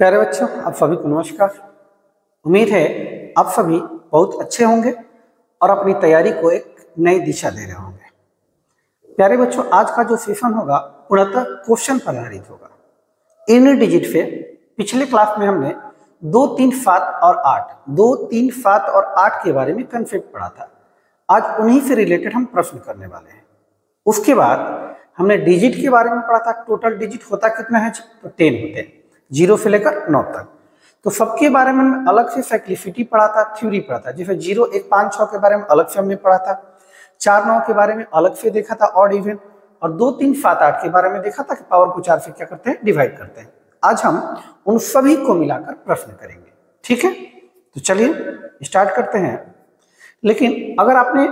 प्यारे बच्चों, आप सभी को नमस्कार। उम्मीद है आप सभी बहुत अच्छे होंगे और अपनी तैयारी को एक नई दिशा दे रहे होंगे। प्यारे बच्चों, आज का जो सेशन होगा पूर्णतः क्वेश्चन पर आधारित होगा। इन डिजिट पे पिछले क्लास में हमने 2, 3, 7 और 8 के बारे में कंसेप्ट पढ़ा था। आज उन्हीं से रिलेटेड हम प्रश्न करने वाले हैं। उसके बाद हमने डिजिट के बारे में पढ़ा था। टोटल डिजिट होता कितना है? तो 10 होते हैं, 0 से लेकर 9 तक। तो सबके बारे में हमने अलग से साइक्लिसिटी पढ़ा था, थ्योरी पढ़ा था। जैसे 0, 1, 5, 6 के बारे में अलग से हमने पढ़ा था, 4, 9 के बारे में अलग से देखा था ऑड इवन, और 2, 3, 7, 8 के बारे में देखा था कि पावर को 4 से क्या करते हैं? डिवाइड करते हैं। आज हम उन सभी को मिलाकर प्रश्न करेंगे, ठीक है? तो चलिए स्टार्ट करते हैं। लेकिन अगर आपने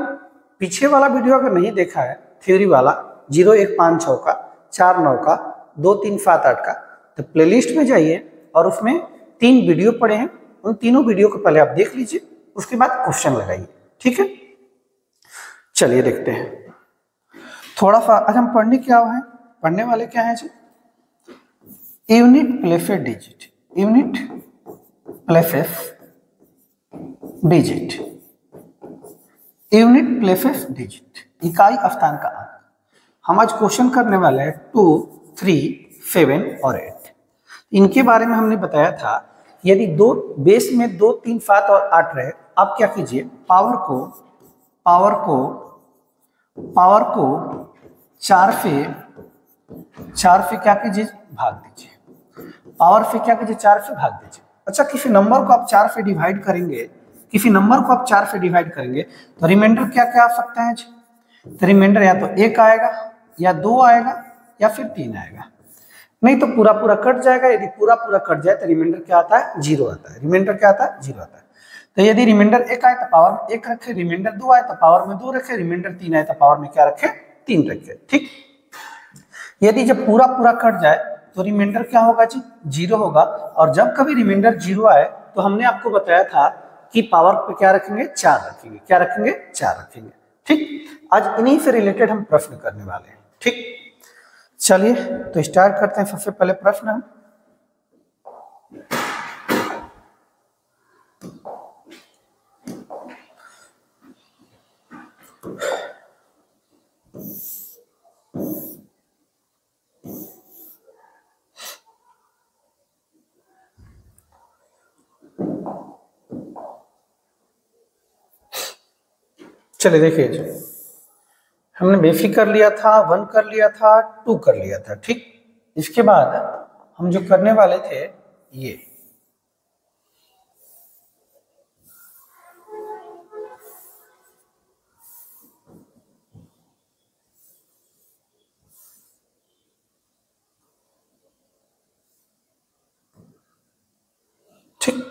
पीछे वाला वीडियो अगर नहीं देखा है, थ्योरी वाला 0, 1, 5, 6 का, 4, 9 का, 2, 3, 7, 8 का, तो प्लेलिस्ट में जाइए और उसमें 3 वीडियो पड़े हैं। उन तीनों वीडियो को पहले आप देख लीजिए, उसके बाद क्वेश्चन लगाइए, ठीक है? चलिए देखते हैं थोड़ा सा। आज हम पढ़ने वाले क्या है जी? Unit places digit. Unit places digit. Unit places digit, इकाई स्थान का अंक। हम आज क्वेश्चन करने वाले हैं 2, 3, 7 और 8। इनके बारे में हमने बताया था, यदि दो बेस में 2, 3, 7 और 8 रहे, आप क्या कीजिए? पावर को 4 से क्या कीजिए? भाग दीजिए। पावर से क्या कीजिए? 4 से भाग दीजिए। अच्छा, किसी नंबर को आप 4 से डिवाइड करेंगे, तो रिमाइंडर क्या क्या आ सकता है? तो रिमाइंडर या तो 1 आएगा, या 2 आएगा, या फिर 3 आएगा। नहीं तो पूरा कट जाएगा। यदि पूरा कट जाए तो रिमाइंडर क्या आता है? 0 आता है। रिमाइंडर क्या आता है? 0 आता है। तो यदि रिमाइंडर 1 आए तो पावर में 1 रखे, रिमाइंडर 2 आए तो पावर में 2 रखे, रिमाइंडर 3 आए तो पावर में क्या रखे? 3 रखे, ठीक। यदि जब पूरा कट जाए तो रिमाइंडर क्या होगा जी? 0 होगा। और जब कभी रिमाइंडर 0 आए तो हमने आपको बताया था कि पावर पे क्या रखेंगे? 4 रखेंगे। क्या रखेंगे? 4 रखेंगे, ठीक। आज इन्हीं से रिलेटेड हम प्रश्न करने वाले हैं, ठीक। चलिए तो स्टार्ट करते हैं। सबसे पहले प्रश्न हम चलिए देखिए, हमने बेसिक कर लिया था, 1 कर लिया था, 2 कर लिया था, ठीक। इसके बाद हम जो करने वाले थे ये ठीक।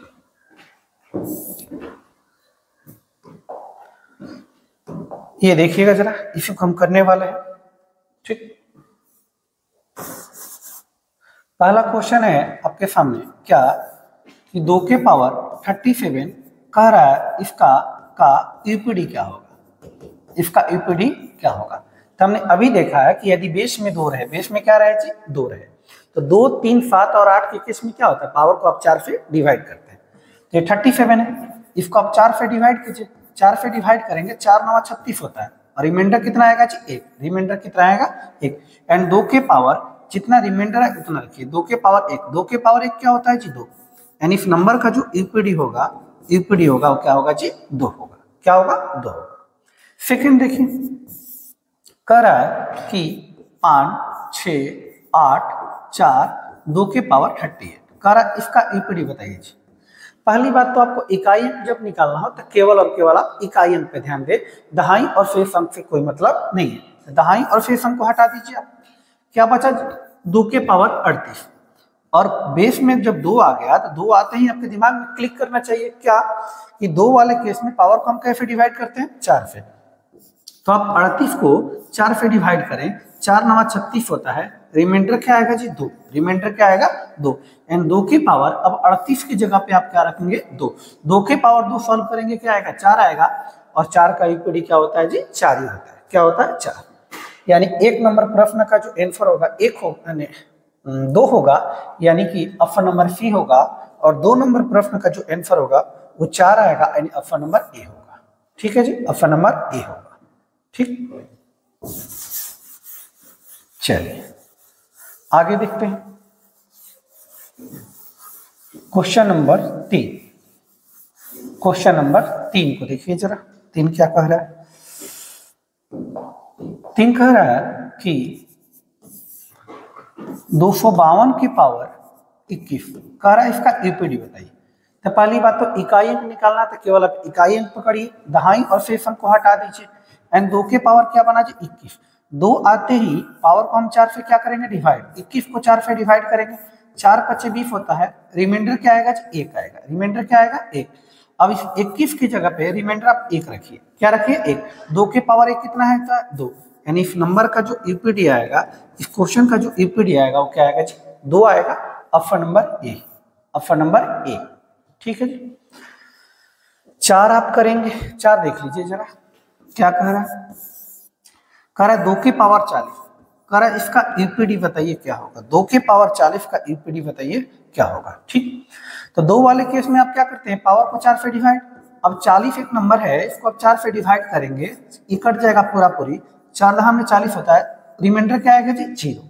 ये देखिएगा जरा, इसी को हम करने वाले हैं, ठीक। पहला क्वेश्चन है आपके सामने क्या कि 2 के पावर 37 कह रहा है, इसका यूपीडी क्या होगा? तो हमने अभी देखा है कि यदि बेस में 2 रहे, बेस में क्या रहे जी? 2 रहे, तो 2, 3, 7 और 8 के केस में क्या होता है? पावर को आप 4 से डिवाइड करते हैं। तो ये 37 है, इसको आप 4 से डिवाइड कीजिए। 4 से डिवाइड करेंगे, 4, 9, 36 होता है। और रिमाइंडर कितना आएगा जी? 1। रिमाइंडर कितना आएगा? 1। एंड 2 के पावर जितना रिमाइंडर है उतना रखिए। 2 के पावर 1, 2 के पावर 1 क्या होता है जी? 2। यानी इस नंबर का जो यूपीडी होगा वो क्या होगा जी? 2 होगा। क्या होगा? 2 होगा। सेकंड देखिए, कह रहा है कि 5, 6, 8, 4, 2 के पावर 38 कह रहा है, इसका यूपीडी बताइए जी। पहली बात तो आपको इकाई अंक जब निकालना हो तो केवल और केवल आप इकाई अंक पे ध्यान दें। दहाई और शेष अंक से कोई मतलब नहीं है। दहाई और शेष अंक को हटा दीजिए आप। क्या बचा? 2 के पावर 38। और बेस में जब 2 आ गया तो 2 आते ही आपके दिमाग में क्लिक करना चाहिए क्या कि 2 वाले केस में पावर को हम कैसे डिवाइड करते हैं? 4 से। तो आप 38 को 4 से डिवाइड करें, 4, 9, 36 होता है। रिमाइंडर क्या आएगा जी? 2। रिमाइंडर क्या आएगा? 2। एंड 2 की पावर अब 38 की जगह पे आप क्या रखेंगे? 2। 2 के पावर 2 सॉल्व करेंगे, क्या आएगा? 4 आएगा। और 4 का यूपीडी क्या होता है जी? 4 ही होता है। क्या होता है? 4। यानी 1 नंबर प्रश्न का जो आंसर होगा 1 होगा, 2 होगा, यानी कि अपर नंबर सी होगा, और 2 नंबर प्रश्न का जो आंसर होगा वो 4 आएगा, यानी अपर नंबर ए होगा। ठीक है जी, अपर नंबर ए होगा। ठीक, चलिए आगे देखते हैं। क्वेश्चन नंबर 3, क्वेश्चन नंबर 3 को देखिए जरा। 3 क्या कह रहा है? 3 कह रहा है कि 252 की पावर 21 कह रहा है, इसका यूपीडी बताइए। तो पहली बात तो इकाई अंक निकालना, तो केवल आप इकाई अंक पकड़िए, दहाई और शेष अंक को हटा दीजिए, एंड 2 के पावर क्या बना जी 21। 2 आते ही पावर को हम 4 से क्या करेंगे डिवाइड, 21 को 4 से डिवाइड करेंगे, 4 × 20 होता है, रिमाइंडर क्या आएगा जी 1 आएगा, रिमाइंडर क्या आएगा 1। अब इस 21 की जगह पे रिमाइंडर आप 1 रखिए, क्या रखिए 1। 2 के पावर 1 कितना है, 2, यानी इस नंबर का जो यूपीडी आएगा, इस क्वेश्चन का जो यूपीडी आएगा वो क्या आएगा जी 2 आएगा, अपर number A, upper number A. ठीक है जी, 4 आप करेंगे, 4 देख लीजिए जरा क्या कह रहा है। कह रहा है 2 के पावर 40, कह रहा है इसका यूपीडी बताइए क्या होगा। 2 के पावर 40 का यूपीडी बताइए क्या होगा। ठीक, तो 2 वाले केस में आप क्या करते हैं, पावर को 4 से डिवाइड। अब 40 एक नंबर है, इसको आप 4 से डिवाइड करेंगे, ये कट जाएगा पूरा पूरी, 4 दहा में 40 होता है, रिमाइंडर क्या आएगा जी 0।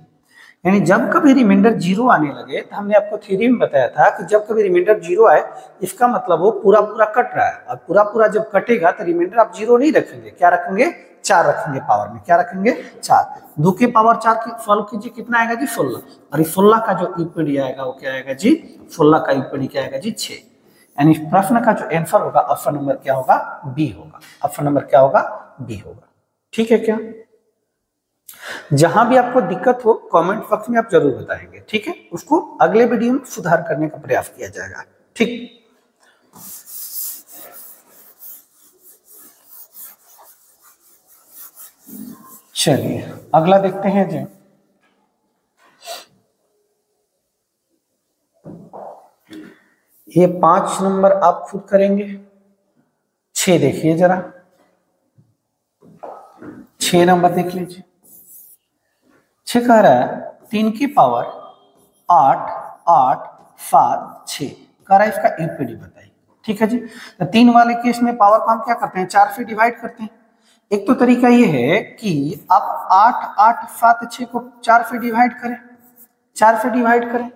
यानी जब कभी रिमाइंडर 0 आने लगे, तो हमने आपको थ्योरी में बताया था कि जब कभी रिमाइंडर 0 आए, इसका मतलब वो पूरा पूरा कट रहा है, और पूरा पूरा जब कटेगा तो रिमाइंडर आप 0 नहीं रखेंगे, क्या रखेंगे 4 रखेंगे पावर में, क्या रखेंगे 4। 2 के पावर 4 की सॉल्व कीजिए, कितना आएगा जी 16, और इस 16 का जो यूपीडी आएगा वो क्या आएगा जी 16 का यूपीडी क्या आएगा जी 6। यानी प्रश्न का जो आंसर होगा ऑप्शन नंबर क्या होगा, बी होगा, ऑप्शन नंबर क्या होगा, बी होगा। ठीक है क्या? जहां भी आपको दिक्कत हो कमेंट बॉक्स में आप जरूर बताएंगे, ठीक है, उसको अगले वीडियो में सुधार करने का प्रयास किया जाएगा। ठीक, चलिए अगला देखते हैं जी। ये 5 नंबर आप खुद करेंगे, 6 देखिए जरा, 6 नंबर देख लीजिए। 6 कह रहा है 3 की पावर 8 8 7 6, कह रहा है इसका यूपीडी बताइए। ठीक है जी, तो 3 वाले केस में पावर को हम क्या करते हैं 4 से डिवाइड करते हैं। एक तो तरीका ये है कि आप 8 8 7 6 को 4 से डिवाइड करें, 4 से डिवाइड करें,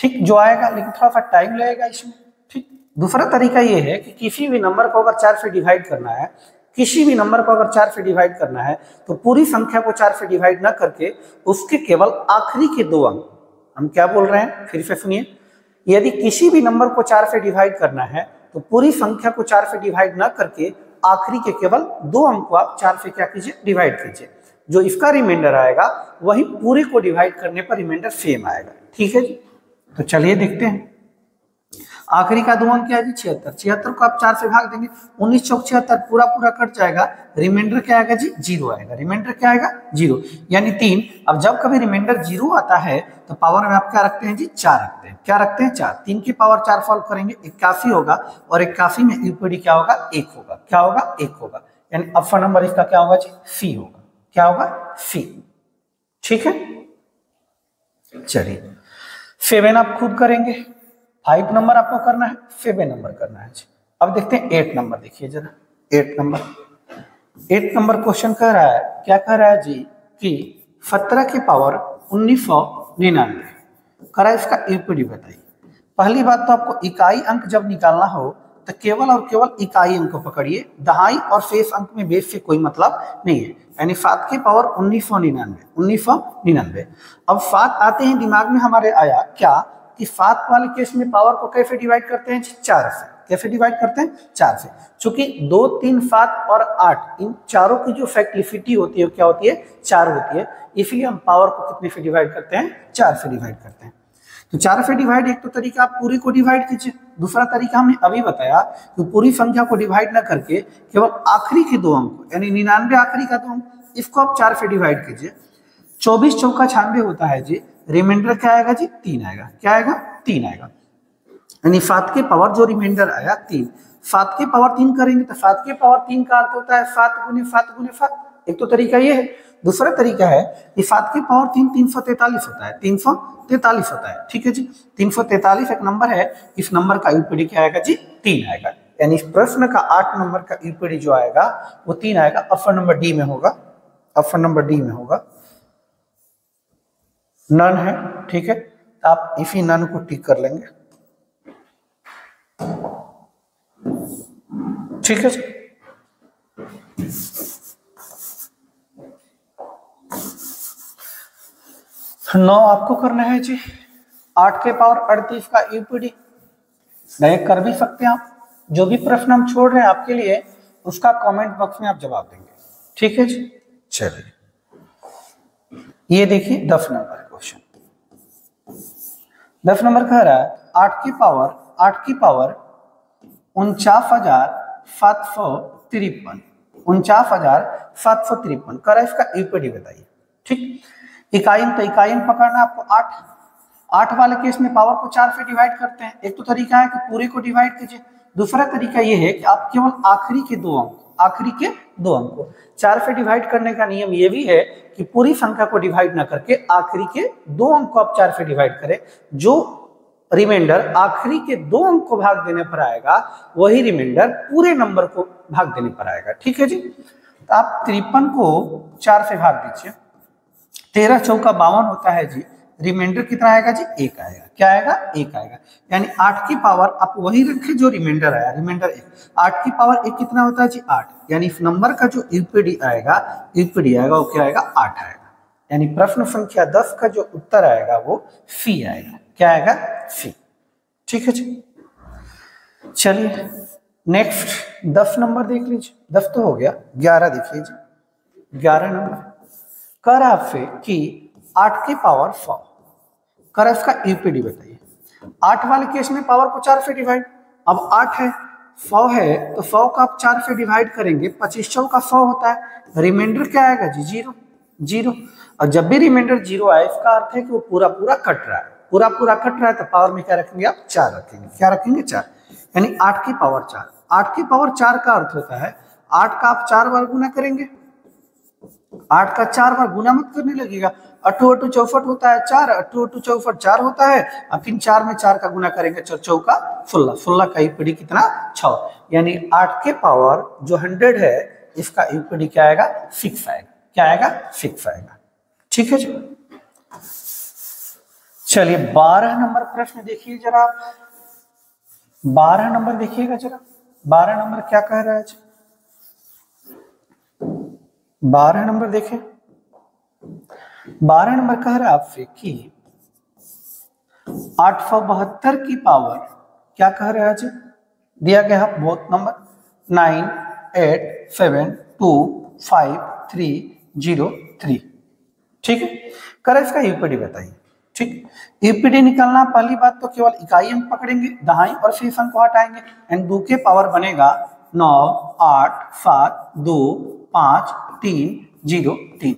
ठीक, जो आएगा, लेकिन थोड़ा सा टाइम लगेगा इसमें। ठीक, दूसरा तरीका ये है कि किसी भी नंबर को अगर 4 से डिवाइड करना है, किसी भी नंबर को अगर 4 से डिवाइड करना है, तो पूरी संख्या को 4 से डिवाइड ना करके उसके केवल आखिरी के 2 अंक, हम क्या बोल रहे हैं फिर से सुनिए, यदि किसी भी नंबर को 4 से डिवाइड करना है तो पूरी संख्या को 4 से डिवाइड ना करके आखिरी के केवल 2 अंक को आप 4 से क्या कीजिए डिवाइड कीजिए, जो इसका रिमाइंडर आएगा वही पूरे को डिवाइड करने पर रिमाइंडर सेम आएगा। ठीक है जी, तो चलिए देखते हैं। आखिरी का 2 अंक क्या है जी 76, 76 को आप 4 से भाग देंगे, 19 चौक 76 पूरा पूरा कट जाएगा, रिमाइंडर क्या आएगा जी 0 आएगा, रिमाइंडर क्या आएगा 0, यानी 3। अब जब कभी रिमाइंडर 0 आता है तो पावर में आप क्या रखते हैं जी 4 रखते हैं, क्या रखते हैं 4। 3 की पावर 4 सॉल्व करेंगे 81 होगा, और 81 में यूपीडी क्या होगा 1 होगा, क्या होगा 1 होगा, यानी अपर नंबर इसका क्या होगा जी सी होगा, क्या होगा सी। ठीक है, चलिए 7 आप खुद करेंगे, 5 नंबर आपको करना है, 7 नंबर करना है जी। अब देखते हैं 8 नंबर, देखिए जरा 8 नंबर। 8 नंबर क्वेश्चन कह रहा है, क्या कह रहा है जी कि 17 की पावर 1999 कह रहा है, इसका यूपीडी बताइए। पहली बात तो आपको इकाई अंक जब निकालना हो तो केवल और केवल इकाई अंक को पकड़िए, दहाई और शेष अंक में बेस से कोई मतलब नहीं है, यानी 7 की पावर 1999। अब 7 आते ही दिमाग में हमारे आया क्या कि 7 वाले केस में पावर को कैसे डिवाइड करते हैं 4 से, कैसे डिवाइड करते हैं 4 से, चूंकि 2 3 7 और 8 इन चारों की जो फैक्टिलिटी होती है क्या होती है 4 होती है, इसलिए हम पावर को कितने से डिवाइड करते हैं 4 से डिवाइड करते हैं। तो 4 से डिवाइड एक तो तरीका आप पूरी को डिवाइड कीजिए, दूसरा तरीका हमने अभी बताया कि पूरी संख्या को डिवाइड ना करके केवल आखिरी के 2 अंक, यानी 99 आखिरी का 2 अंक, इसको आप 4 से डिवाइड कीजिए। 24 चौका 96 होता है जी, रिमाइंडर क्या आएगा जी 3 आएगा, क्या आएगा 3 आएगा, यानी 7 के पावर जो रिमाइंडर आया 3, 7 के पावर 3 करेंगे तो 7 के पावर 3 का अर्थ होता है 7 गुने 7 गुने 7, एक तो तरीका ये है, दूसरा तरीका है कि 7 की पावर 3 343 होता है, 343 होता है। ठीक है जी, 343 एक नंबर है, इस नंबर का यूपीडी क्या आएगा जी 3 आएगा। यानी इस प्रश्न का 8 नंबर का यूपीडी जो आएगा वो 3 आएगा। ऑप्शन नंबर डी में होगा, ऑप्शन नंबर डी में होगा, नन है। ठीक है, तो आप इसी नन को टिक कर लेंगे। ठीक है जी, नौ आपको करना है जी। 8 के पावर 38 का यूपीडी डायरेक्ट कर भी सकते हैं आप। जो भी प्रश्न हम छोड़ रहे हैं आपके लिए उसका कमेंट बॉक्स में आप जवाब देंगे। ठीक है जी, चलिए ये देखिए 10 नंबर क्वेश्चन। 10 नंबर कह रहा है 8 की पावर 49,753 49,753 कर इसका यूपीडी बताइए। ठीक, इकाई तो इकाई पकड़ना आपको 8 वाले केस में पावर को 4 से डिवाइड करते हैं। एक तो तरीका है कि पूरे को डिवाइड कीजिए, दूसरा तरीका ये है कि आप केवल आखिरी के दो अंक को 4 से डिवाइड करने का नियम ये भी है कि पूरी संख्या को डिवाइड ना करके आखिरी के 2 अंक को आप 4 से डिवाइड करें। जो रिमाइंडर आखिरी के 2 अंक को भाग देने पर आएगा वही रिमाइंडर पूरे नंबर को भाग देने पर आएगा। ठीक है जी, तो आप 53 को 4 से भाग दीजिए, 13 चौका 52 होता है जी। रिमाइंडर कितना आएगा जी 1 आएगा। क्या आएगा 1 आएगा। यानी 8 की पावर आप वही रखें जो रिमाइंडर आया, रिमाइंडर 1। 8 की पावर 1 कितना होता है जी 8। यानी इस नंबर का जो यूपीडी आएगा वो क्या आएगा 8 आएगा। यानी प्रश्न संख्या 10 का जो उत्तर आएगा वो सी आएगा। क्या आएगा सी। ठीक है जी, चलिए नेक्स्ट 10 नंबर देख लीजिए। 10 तो हो गया, 11 देखिए जी। 11 नंबर कर आपसे कि 8 की पावर 100 कर इसका यूपीडी बताइए। 8 वाले केस में पावर को 4 से डिवाइड, अब 8 है 100 है तो 100 का आप 4 से डिवाइड करेंगे, 25 चौका 100 होता है। रिमाइंडर क्या आएगा जी 0। और जब भी रिमाइंडर 0 आए इसका अर्थ है कि वो पूरा कट रहा है, पूरा कट रहा है, तो पावर में क्या रखेंगे आप 4 रखेंगे। क्या रखेंगे 4। यानी 8 की पावर 4। 8 की पावर 4 का अर्थ होता है 8 का आप 4 बार गुना करेंगे। 8 का 4 बार गुना मत करने लगेगा, 8 8 64 होता है 4, 8 8 64 4 होता है। अब फिर 4 में 4 का गुना करेंगे, 4 चौका 16, 16 का यूपीडी कितना 6। यानी 8 के पावर जो 100 है इसका यूपीडी क्या आएगा 6 आएगा। क्या आएगा 6 आएगा। ठीक है जी, चलिए 12 नंबर प्रश्न देखिए जरा आप। 12 नंबर देखिएगा जरा। 12 नंबर क्या कह रहा है जी। 12 नंबर देखें। 12 नंबर कह रहा है आपसे कि 872 की पावर क्या कह रहा है जी, दिया गया है बहुत नंबर 9 8 7 2 5 3 0 3। ठीक है, कर इसका यूपीडी बताइए। ठीक, यूपीडी निकालना पहली बात तो केवल इकाई अंक पकड़ेंगे, दहाई और शेष अंक को हटाएंगे। एंड 2 के पावर बनेगा 9 8 7 2 5 3 0 3।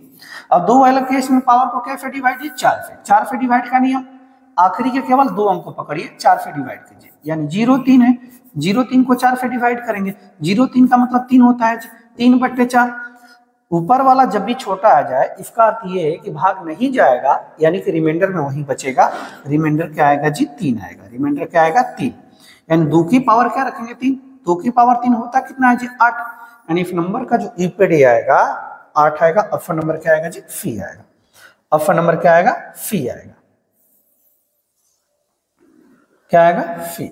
अब 2 वाले केस में पावर को कैसे डिवाइड कीजिए 4 से। 4 से डिवाइड का नियम, आखिरी के केवल 2 अंक को पकड़िए 4 से डिवाइड कीजिए। यानी 0 3 है, 0 3 को 4 से डिवाइड करेंगे। 0 3 का मतलब 3 होता है, 3/4। ऊपर वाला जब भी छोटा आ जाए इसका अर्थ ये है कि भाग नहीं जाएगा, यानी कि रिमाइंडर में वही बचेगा। रिमाइंडर क्या आएगा जी 3 आएगा। रिमाइंडर क्या आएगा 3। यानी 2 की पावर क्या रखेंगे 3। 2 की पावर 3 होता कितना है जी 8। यानी इस नंबर का जो यूपीडी आएगा 8 आएगा। ऑप्शन नंबर क्या आएगा जी सी आएगा। ऑप्शन नंबर क्या आएगा सी आएगा। क्या आएगा सी।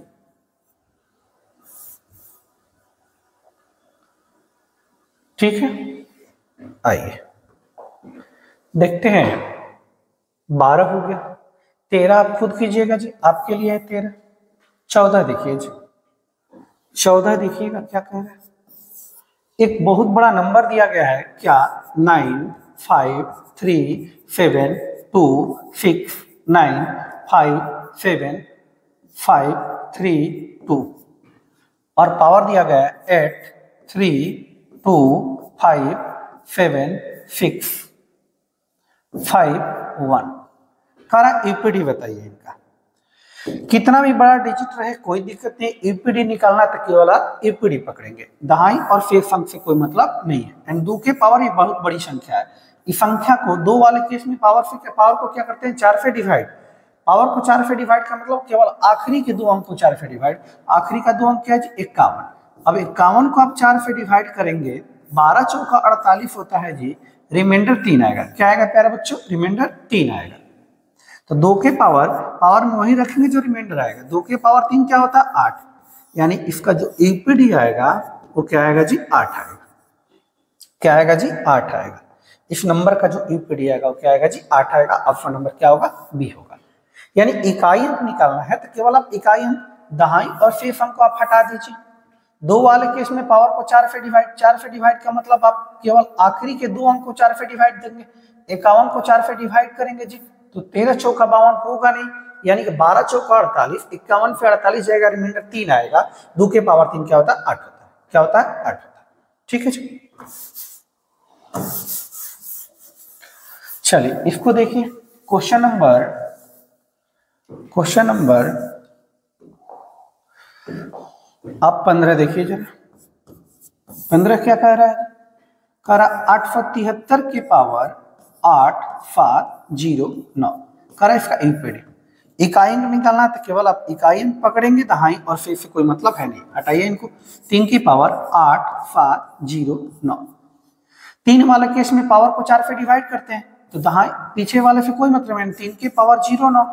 ठीक है, आइए देखते हैं। 12 हो गया, 13 आप खुद कीजिएगा जी, आपके लिए है 13। 14 देखिए जी। 14 देखिएगा क्या कह रहा है। एक बहुत बड़ा नंबर दिया गया है क्या 9 5 3 7 2 6 9 5 7 5 3 2 और पावर दिया गया है 8 3 2 5 7 6 5 1। करा यूपीडी बताइए इनका। कितना भी बड़ा डिजिट रहे कोई दिक्कत नहीं, यूपीडी निकालना तो केवल आप यूपीडी पकड़ेंगे, दहाई और शेष अंक से कोई मतलब नहीं है। एंड 2 के पावर ये बहुत बड़ी संख्या है, इस संख्या को 2 वाले केस में पावर को क्या करते हैं 4 से डिवाइड। पावर को 4 से डिवाइड का मतलब केवल आखिरी के 2 अंक को 4 से डिवाइड। आखिरी का 2 अंक क्या है 51। अब 51 को आप 4 से डिवाइड करेंगे, 12 चौका 48 होता है जी, रिमाइंडर 3 आएगा। क्या आएगा प्यारे बच्चों, रिमाइंडर 3 आएगा। तो 2 के पावर में वही रखेंगे जो रिमाइंडर आएगा। 2 के पावर 3 क्या होता है 8, यानी इसका जो यूपीडी आएगा वो क्या आएगा जी 8 आएगा। क्या आएगा जी 8 आएगा। इस नंबर का जो यूपीडी आएगा वो क्या आएगा जी 8 आएगा। ऑप्शन नंबर क्या होगा बी होगा। यानी इकाई अंक निकालना है तो केवल आप इकाई अंक, दहाई और शेष अंक को आप हटा दीजिए। 2 वाले केस में पावर को 4 से डिवाइड का मतलब आप केवल आखिरी के 2 अंक को 4 से डिवाइड देंगे। 51 को 4 से डिवाइड करेंगे जी तो 13 चौका 52 होगा नहीं, यानी कि 12 चौका 48, 51 से 48 जाएगा, रिमाइंडर 3 आएगा। 2 के पावर 3 क्या होता है 8 होता है। क्या होता है 8 होता है। ठीक है जी, चलिए इसको देखिए। क्वेश्चन नंबर आप 15 देखिए जरा। 15 क्या कह रहा है, कह रहा 873 के पावर 8709 करा इसका यूपीडी। इकाई अंक निकालना तो केवल आप इकाई अंक पकड़ेंगे, दहाई और शेष से कोई मतलब है नहीं, हटाइए इनको। 3 की पावर 8709। 3 वाले केस में पावर को 4 से डिवाइड करते हैं तो दहाई पीछे वाले से कोई मतलब नहीं, 3 की पावर 09।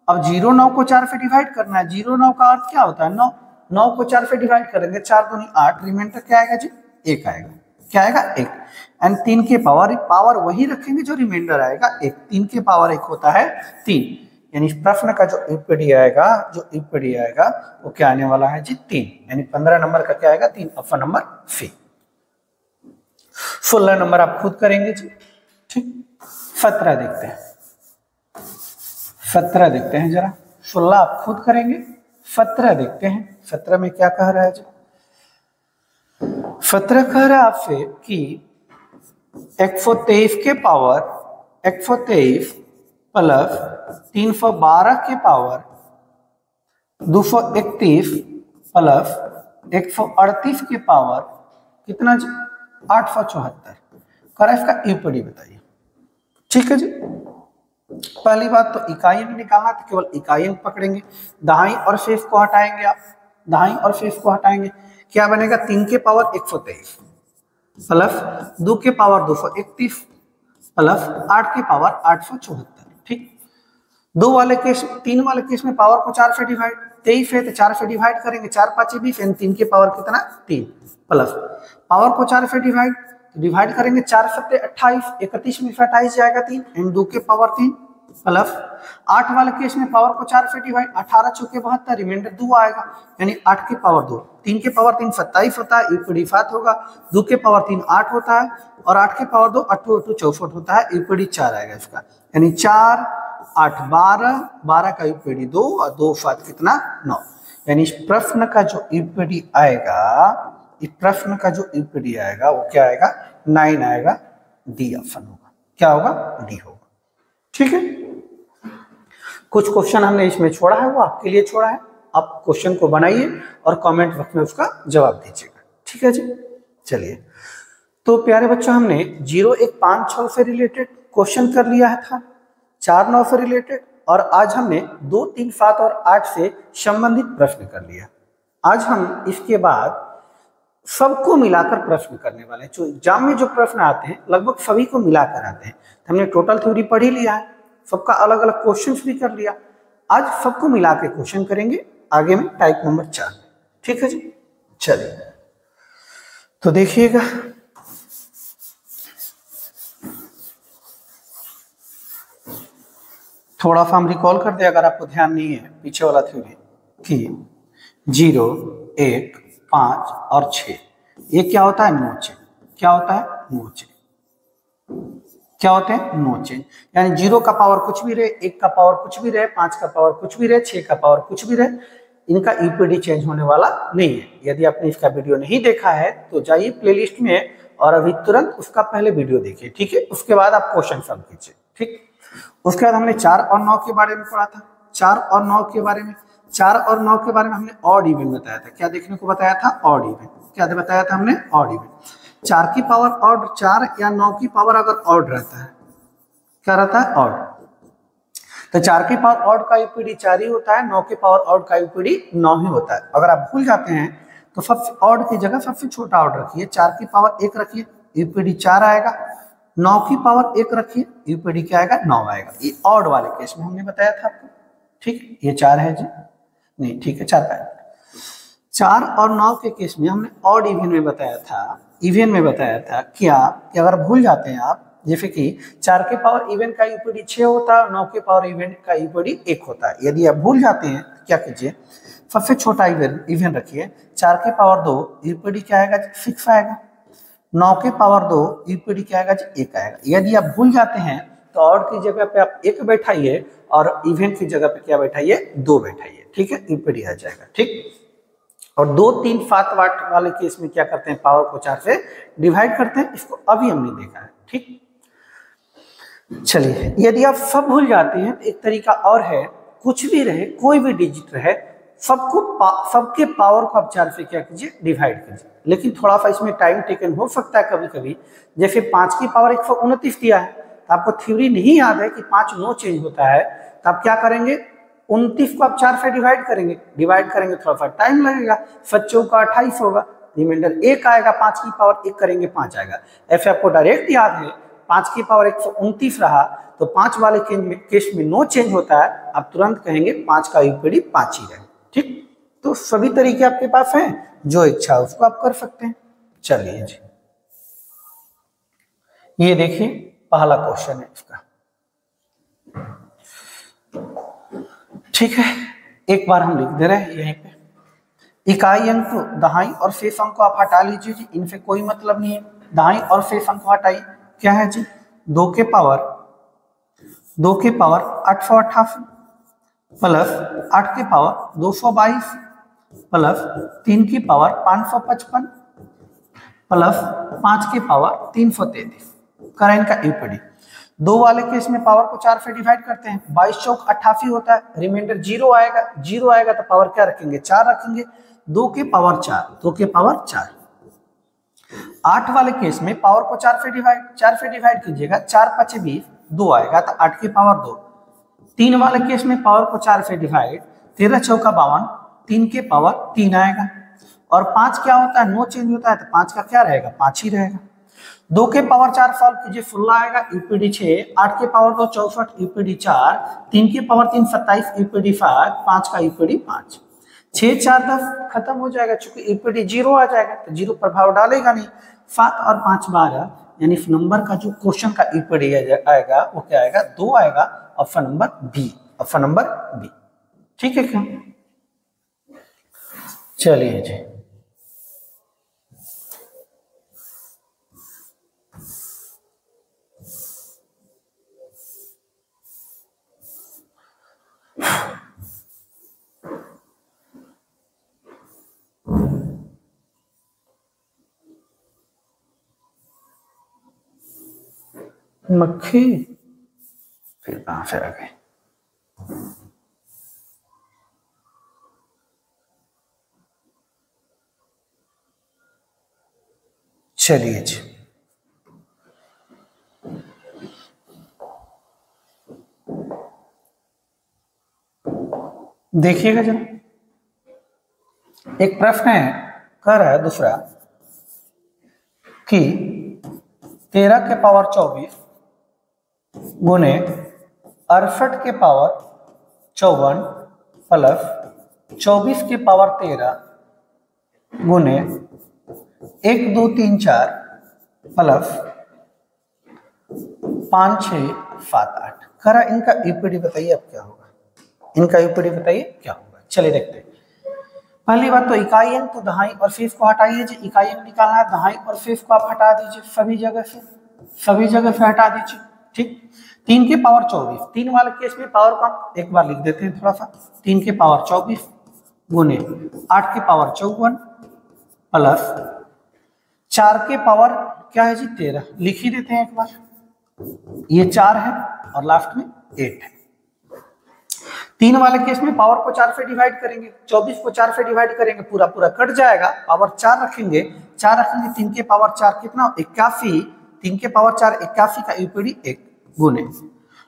अब 09 को 4 से डिवाइड करना है, 09 का अर्थ क्या होता है 9। 9 को 4 से डिवाइड करेंगे, 4 दूनी 8, रिमाइंडर क्या आएगा जी 1 आएगा। क्या आएगा 1। एंड 3 के पावर वही रखेंगे जो रिमाइंडर आएगा 1। 3 के पावर 1 होता है 3, यानी प्रश्न का जो यूपीडी आएगा वो क्या आने वाला है जी 3, यानी 15 नंबर का क्या आएगा 3, ऑप्शन नंबर सी। 16 नंबर आप खुद करेंगे जी। ठीक, 17 देखते हैं। 17 देखते हैं जरा। 16 आप खुद करेंगे, 17 देखते हैं। 17 में क्या कह रहा है जी, 17 कह रहा है आपसे कि 123 के पावर 123 प्लस 312 के पावर 231 प्लस 138 के पावर कितना जी 874 करा, इसका यूपीडी बताइए। ठीक है जी, पहली बात तो इकाई अंक निकालना तो केवल इकाई अंक पकड़ेंगे, दहाई और शेष को हटाएंगे आप, दहाई और शेष को हटाएंगे, क्या बनेगा 3 के पावर 123 प्लस 2 के पावर 231 प्लस 8 के पावर 874। ठीक, 2 वाले केस 3 वाले केस में पावर को 4 से डिवाइड, 23 है तो 4 से डिवाइड करेंगे, 4 5 20, 3 के पावर कितना 3 प्लस पावर को 4 से डिवाइड करेंगे, 4 7 28, 31 में 28 जाएगा 3, एंड 2 के पावर 3 प्लस 8 वाले केस में पावर को 4 से डिवाइड, 18 चौके 72, रिमाइंडर 2 आएगा, यानी 8 के पावर 2, 3 के पावर 3 27 होता है, यूपीडी 7 होगा, 2 के पावर 3 8 होता है, और 8 के पावर 2 8 8 64 होता है, यूपीडी 4 आएगा इसका, यानी 4 8 12, 12 का यूपीडी 2 और 2 7 कितना 9, यानी इस प्रश्न का जो यूपीडी आएगा, इस प्रश्न का जो यूपीडी आएगा वो क्या आएगा 9 आएगा, डी ऑप्शन होगा। क्या होगा डी होगा। ठीक है, कुछ क्वेश्चन हमने इसमें छोड़ा है वो आपके लिए छोड़ा है, आप क्वेश्चन को बनाइए और कमेंट बॉक्स में उसका जवाब दीजिएगा। ठीक है जी, चलिए तो प्यारे बच्चों हमने 0 1 5 6 से रिलेटेड क्वेश्चन कर लिया है था, 4 9 से रिलेटेड, और आज हमने 2 3 7 और 8 से संबंधित प्रश्न कर लिया। आज हम इसके बाद सबको मिलाकर प्रश्न करने वाले हैं, जो एग्जाम में जो प्रश्न आते हैं लगभग सभी को मिलाकर आते हैं। हमने टोटल थ्योरी पढ़ ही लिया है, सबका अलग अलग क्वेश्चंस भी कर लिया, आज सबको मिला के क्वेश्चन करेंगे आगे में टाइप नंबर 4। ठीक है जी, चलिए तो देखिएगा, थोड़ा सा हम रिकॉल कर दे अगर आपको ध्यान नहीं है पीछे वाला थ्योरी कि 0 1 5 और 6 ये क्या होता है नो चेंज। क्या होता है नो चेंज। क्या होते हैं नो चेंज, यानी 0 का पावर कुछ भी रहे, 1 का पावर कुछ भी रहे, 5 का पावर कुछ भी रहे, 6 का पावर कुछ भी रहे, इनका यूपीडी चेंज होने वाला नहीं है। यदि आपने इसका वीडियो नहीं देखा है तो जाइए प्लेलिस्ट में और अभी तुरंत उसका पहले वीडियो देखिए। ठीक है, उसके बाद आप क्वेश्चन सॉल्व कीजिए। ठीक, उसके बाद हमने 4 और 9 के बारे में पढ़ा था। 4 और 9 के बारे में। 4 और 9 के बारे में हमने ऑड इवन बताया था। क्या देखने को बताया था? Odd even. क्या बताया था हमने? Odd even. 4 की पावर ऑड, 4 या 9 की पावर अगर ऑड रहता है, क्या रहता है? ऑड। तो 4 की पावर ऑड का यूपीडी 4 ही होता है, 9 की पावर ऑड का यूपीडी 9 ही होता है। अगर आप भूल जाते हैं तो सबसे ऑड की जगह सबसे छोटा ऑड रखिए, 4 की पावर 1 रखिए, यूपीडी 4 आएगा। 9 की पावर 1 रखिए, यूपीडी क्या आएगा? 9 आएगा। ये ऑड वाले केस में हमने बताया था आपको। ठीक, ये 4 है जी, नहीं ठीक है 4 का। 4 और 9 के केस में हमने ऑड इवन में बताया था, इवन में बताया था क्या कि अगर भूल जाते हैं आप, जैसे कि 4 के पावर इवन का यूपीडी 6 होता है, 9 के पावर इवन का यूपीडी 1 होता है। यदि आप भूल जाते हैं तो क्या कीजिए, सबसे छोटा इवन रखिए। 4 के पावर 2 यूपीडी क्या आएगा? 6 आएगा। 9 के पावर 2 यूपीडी क्या आएगा? 1 आएगा। यदि आप भूल जाते हैं तो ऑड की जगह पे आप 1 बैठाइए और इवन की जगह पे क्या बैठाइए? 2 बैठाइए। ठीक है, यूपीडी आ जाएगा। ठीक, और 2, 3, 7 वाट वाले केस में क्या करते हैं? पावर को 4 से डिवाइड करते हैं। इसको अभी हमने देखा है। ठीक, चलिए, यदि आप सब भूल जाते हैं तो एक तरीका और है, कुछ भी रहे, कोई भी डिजिट रहे, सबके पावर को आप 4 से क्या कीजिए? डिवाइड कीजिए। लेकिन थोड़ा सा इसमें टाइम टेकन हो सकता है कभी कभी। जैसे 5 की पावर 129 दिया है, तो आपको थ्योरी नहीं याद है कि 5 नो चेंज होता है, तो आप क्या करेंगे? 29 को आप 4 से डिवाइड करेंगे थोड़ा सा टाइम लगेगा। 7 का 28 होगा, रिमाइंडर 1 आएगा, 5 की पावर 1 करेंगे 5 आएगा। ऐसे आपको डायरेक्ट याद है 5 की पावर 129 रहा तो 5 वाले केस में नो चेंज होता है, आप तुरंत कहेंगे 5 का यूपीडी 5 ही रहे। ठीक, तो सभी तरीके आपके पास हैं, जो इच्छा है उसको आप कर सकते हैं। चलिए जी, ये देखिए पहला क्वेश्चन है इसका। ठीक है, एक बार हम लिख दे रहे हैं यहीं पे। इकाई अंक तो दहाई और शेष अंक को आप हटा लीजिए जी, इनसे कोई मतलब नहीं है। दहाई और शेष अंक को हटाइए, क्या है जी? 2 के पावर 888 प्लस 8 के पावर 222 प्लस 3 की पावर 555 प्लस 5 की पावर 333 करें इनका यूपीडी। 2 वाले केस में पावर को 4 से डिवाइड करते हैं, 22 चौक 88 होता है, रिमाइंडर 0 आएगा तो पावर क्या रखेंगे? 4 रखेंगे। 2 के पावर 4। 8 वाले केस में पावर को 4 से डिवाइड कीजिएगा, 4 5 20, 2 आएगा तो 8 की पावर 2। 3 वाले केस में पावर को 4 से डिवाइड, 13 चौका 52, 3 के पावर 3 आएगा। और 5 क्या होता है? नो चेंज होता है, तो 5 का क्या रहेगा? 5 ही रहेगा। 2 के पावर 4 सॉल्व कीजिए, 16 आएगा, यूपीडी 6। 8 के पावर 2 64, यूपीडी 4। 3 के पावर 3 27, यूपीडी 5। 5 का यूपीडी 5। 6 4 10 खत्म हो जाएगा, चूंकि यूपीडी 0 आ जाएगा तो 0 प्रभाव डालेगा नहीं। 7 और 5 12, यानी इस नंबर का जो क्वेश्चन का यूपीडी आएगा वो क्या आएगा? 2 आएगा। Option number B. ठीक है क्या? चलिए जी, मक्खी फिर कहां से आ गए? चलिए जी, देखिएगा जरा, एक प्रश्न है, कह रहा है दूसरा कि 13 के पावर 24 गुने 68 के पावर 54 प्लस 24 के पावर 13 गुने 1 2 3 4 प्लस 5 6 7 8। खरा, इनका यूपीडी बताइए अब क्या होगा? इनका यूपीडी बताइए क्या होगा? चलिए देखते हैं। पहली बात तो इकाई अंक तो दहाई और शेष को हटाइए जी। इकाई अंक निकालना है, दहाई और शेष को आप हटा दीजिए, सभी जगह से हटा दीजिए। ठीक, 3 के पावर 24, 3 वाले केस में पावर को एक बार लिख देते हैं थोड़ा सा। 3 के पावर 24 गुने 8 के पावर 54 प्लस 4 के पावर क्या है जी? 13, लिख ही देते हैं एक बार। ये 4 है और लास्ट में 8 है। 3 वाले केस में पावर को 4 से डिवाइड करेंगे, 24 को 4 से डिवाइड करेंगे, पूरा पूरा कट जाएगा, पावर 4 रखेंगे, 3 के पावर 4 कितना 81, 3 के पावर 4 81 का यूपीडी 1 गुने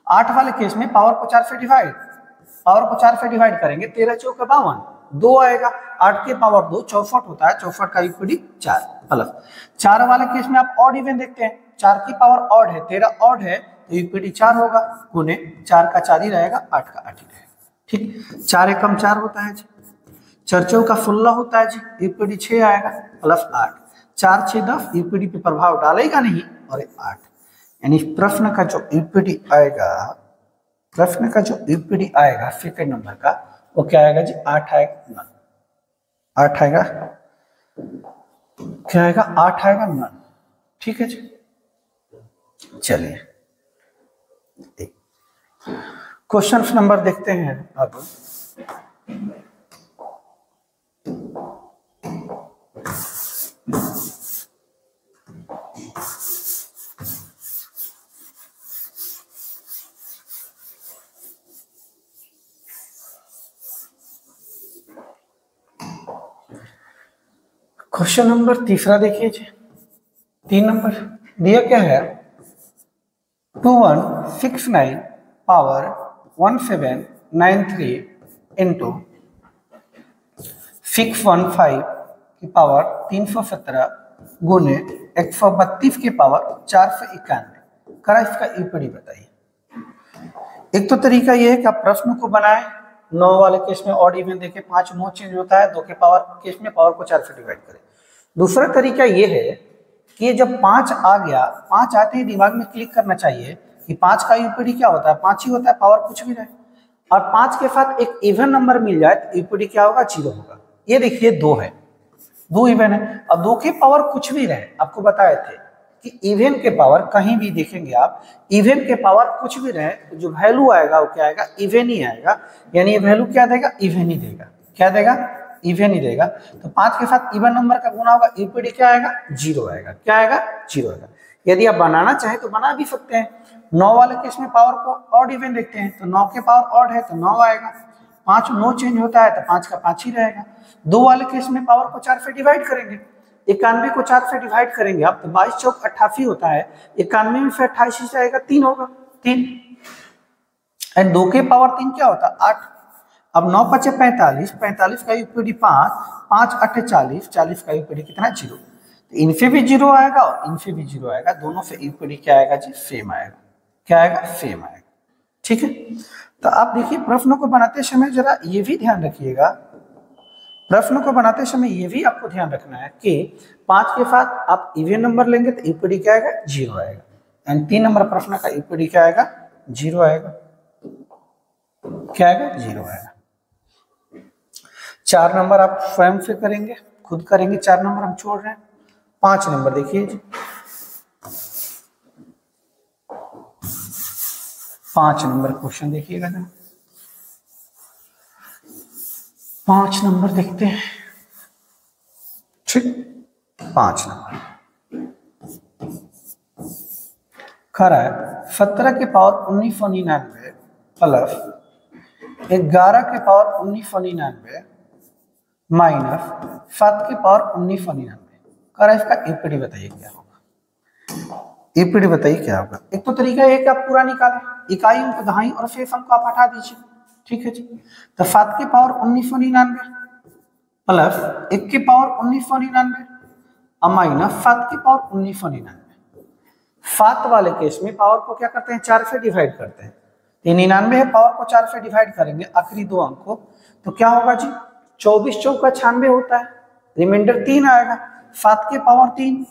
8 वाले केस में पावर को 4 से डिवाइड करेंगे, 13 चौका 52, 2 आएगा, 8 के पावर 2 64 होता है, 64 का यूपीडी 4 प्लस 4 वाले केस में आप ऑड इवन देखते हैं, 4 की पावर ऑड है, 13 ऑड है तो यूपीडी 4 होगा गुने 4 का 4 ही रहेगा, 8 का 8 ही रहेगा। ठीक, 4 एकम 4 होता है जी, 4 चौका 16 होता है जी, यूपीडी 6 आएगा प्लस 8, 4 6 10, यूपीडी पे प्रभाव डालेगा नहीं और 8, यानी प्रश्न का जो यूपीडी आएगा सेकंड नंबर का वो क्या आएगा जी 8 आएगा, 8 आएगा, क्या आएगा 8 आएगा नन। ठीक है जी, चलिए क्वेश्चन नंबर देखते हैं अब। क्वेश्चन नंबर तीसरा देखिए जी, 3 नंबर दिया क्या है, 2169 पावर 1793 इंटू 615 की पावर 317 गुने 132 की पावर 491 करा, इसका यूपीडी बताइए। एक तो तरीका ये है कि आप प्रश्न को बनाएं, 9 वाले केस में ऑड इवन देके 5 9 चेंज होता है, 2 के पावर केस में पावर को 4 से डिवाइड करें। दूसरा तरीका ये है कि ये जब 5 आ गया, 5 आते ही दिमाग में क्लिक करना चाहिए कि 5 का यूपीडी क्या होता है, 5 ही होता है, पावर कुछ भी रहे, और 5 के साथ एक इवन नंबर मिल जाए तो यूपीडी क्या होगा 0 होगा। ये देखिए 2 है, 2 इवन है, और 2 के पावर कुछ भी रहे, आपको बताए थे कि इवन के पावर कहीं भी देखेंगे आप, इवन के पावर कुछ भी रहे तो जो वैल्यू आएगा वो क्या आएगा, इवन ही आएगा, यानी ये वैल्यू क्या देगा, इवन ही देगा, क्या देगा, इवन ही देगा। तो 5 के साथ इवन नंबर का गुना होगा, यूपीडी क्या आएगा 0 आएगा, क्या आएगा 0 आएगा। यदि आप बनाना चाहे तो बना भी सकते हैं। 9 वाले केस में पावर को ऑड इवन देखते हैं, तो 9 के पावर ऑड है तो 9 आएगा, 5 9 चेंज होता है तो 5 का 5 ही रहेगा। 2 वाले केस में पावर को 4 से डिवाइड करेंगे, 91 को 4 से डिवाइड करेंगे आप तो 22 चौक 88 होता है, 91 में से 28 जाएगा 3 होगा, 3 एंड 2 के पावर 3 क्या होता है 8। अब 9 5 45, 45 का यूपीडी 5, 5 8 40, 40 का यूपीडी कितना 0, तो इनसे भी 0 आएगा और इनसे भी 0 आएगा, दोनों से यूपीडी क्या आएगा जी सेम आएगा, क्या आएगा सेम आएगा। ठीक है, तो आप देखिए प्रश्नों को बनाते समय जरा ये भी ध्यान रखिएगा, प्रश्न को बनाते समय ये भी आपको ध्यान रखना है कि 5 के साथ आप इवन नंबर लेंगे तो यूपीडी क्या आएगा 0 आएगा, एंड 3 नंबर प्रश्न का यूपीडी क्या आएगा 0 आएगा, क्या आएगा 0 आएगा। 4 नंबर आप स्वयं से करेंगे, खुद करेंगे, 4 नंबर हम छोड़ रहे हैं। 5 नंबर देखिए जी, 5 नंबर क्वेश्चन देखिएगा ना, 5 नंबर देखते हैं। ठीक, 5 नंबर खरा है 17 के पावर 1999 प्लस 11 के पावर 1999 माइनस 7 के पावर 1999 करा, इसका यूपीडी बताइए क्या होगा, यूपीडी बताइए क्या होगा। एक तो तरीका है कि आप पूरा निकालें, इकाई अंक दहाई और शेष अंक को आप हटा दीजिए। ठीक है जी, तो 7 के पावर 1999 प्लस 1 के पावर 1999 और माइनस 7 के पावर 1999। 7 वाले केस में पावर को क्या करते हैं 4 से डिवाइड करते हैं, 99 है, पावर को 4 से डिवाइड करेंगे आखिरी 2 अंक को, तो क्या होगा जी 24 चौका 96 होता है, रिमाइंडर 3 आएगा, 7 के पावर 3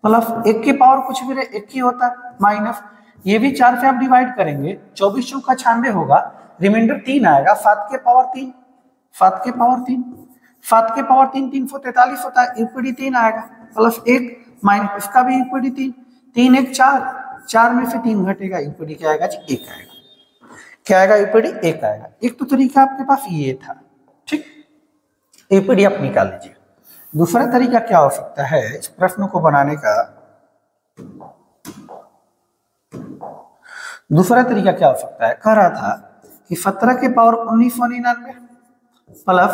प्लस 1 के पावर कुछ भी रहे 1 ही होता है, माइनस ये भी 4 से आप डिवाइड करेंगे, 24 चौका 96 होगा, रिमाइंडर 3 आएगा, 7 के पावर 3, 7 के पावर 3, 7 के पावर 3 343 होता है, यूपीडी 3 आएगा प्लस 1 माइनस इसका भी यूपीडी 3, 3 1 4, 4 में से 3 घटेगा, यूपीडी क्या आएगा जी 1 आएगा, क्या आएगा यूपीडी 1 आएगा। एक तो तरीका आपके पास ये था, ठीक, यूपीडी आप निकाल लीजिए। दूसरा तरीका क्या हो सकता है इस प्रश्न को बनाने का, दूसरा तरीका क्या हो सकता है, कह रहा था कि 17 के पावर 1999 प्लस